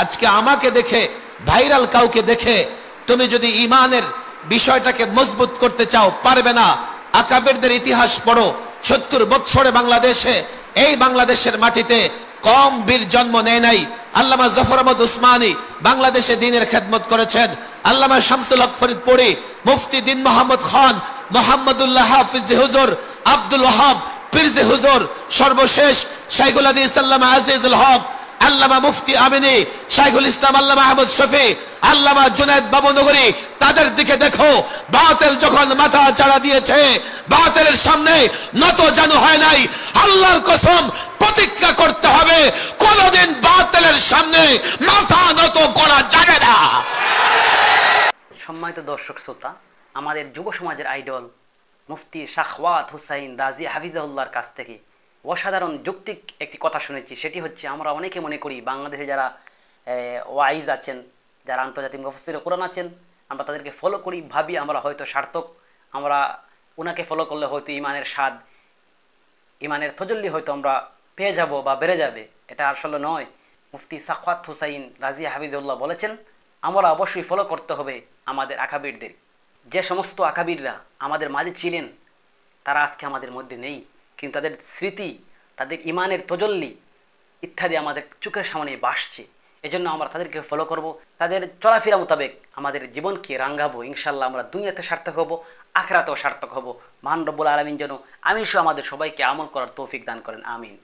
আজকে আমাকে দেখে, ভাইরাল কাউকে দেখে তুমি যদি ইমানের বিষয়টাকে মজবুত করতে চাও, পারবে না। আকাবেরদের ইতিহাস পড়ো। 70 বছরে বাংলাদেশে, এই বাংলাদেশের মাটিতে কম বীর জন্ম নেয় নাই। আল্লামা জাফর আহমদ উসমানী বাংলাদেশে দ্বীনের খেদমত করেছেন। আল্লামা শামসুল হক ফরিদপুরি, মুফতি দ্বীন মোহাম্মদ খান, মোহাম্মদুল্লাহ হাফিজ হুজুর, আব্দুল ওয়াহাব পীরজে হুজুর, সর্বশেষ শাইখুল হাদিস আল্লামা আজিজুল হক, আল্লামা মুফতি আমিনী, শাইখুল ইসলাম আল্লামা আহমদ শফি, আল্লামা জুনায়েদ বাবুনগরী, তাদের দিকে দেখো। বাতিল যখন মাথা চাড়া দিয়েছে, বাতিলের সামনে নত জানু হয় নাই। আল্লাহর কসম, প্রতিজ্ঞা করতে হবে কোনদিন বাতিলের সামনে মাথা নত করা যাবে না। সম্মানিত দর্শক শ্রোতা, আমাদের যুব সমাজের আইডল মুফতি শাখওয়াত হুসাইন রাজি হাফিজাহুল্লাহর কাছ থেকে অসাধারণ যৌক্তিক একটি কথা শুনেছি। সেটি হচ্ছে, আমরা অনেকে মনে করি বাংলাদেশে যারা ওয়াইজ আছেন, যারা আন্তর্জাতিক মুফাসসির কোরআন আছেন, আমরা তাদেরকে ফলো করি, ভাবি আমরা হয়তো সার্থক, আমরা ওনাকে ফলো করলে হয়তো ইমানের স্বাদ, ইমানের তজল্লি হয়তো আমরা পেয়ে যাব বা বেড়ে যাবে। এটা আসলে নয়। মুফতি শাখওয়াত হুসাইন রাজি হাফিজাহুল্লাহ বলেছেন, আমরা অবশ্যই ফলো করতে হবে আমাদের আকাবিরদের। যে সমস্ত আকাবিররা আমাদের মাঝে ছিলেন, তারা আজকে আমাদের মধ্যে নেই, কিন্তু তাদের স্মৃতি, তাদের ইমানের তজল্লি ইত্যাদি আমাদের চোখের সামনে ভাসছে। এজন্য আমরা তাদেরকে ফলো করব, তাদের চলাফেরা মোতাবেক আমাদের জীবনকে রাঙ্গাবো। ইনশাল্লাহ আমরা দুনিয়াতে সার্থক হব, আখিরাতেও সার্থক হব। মহান রব্বুল আলামিন যেন আমিষ আমাদের সবাইকে আমল করার তৌফিক দান করেন। আমিন।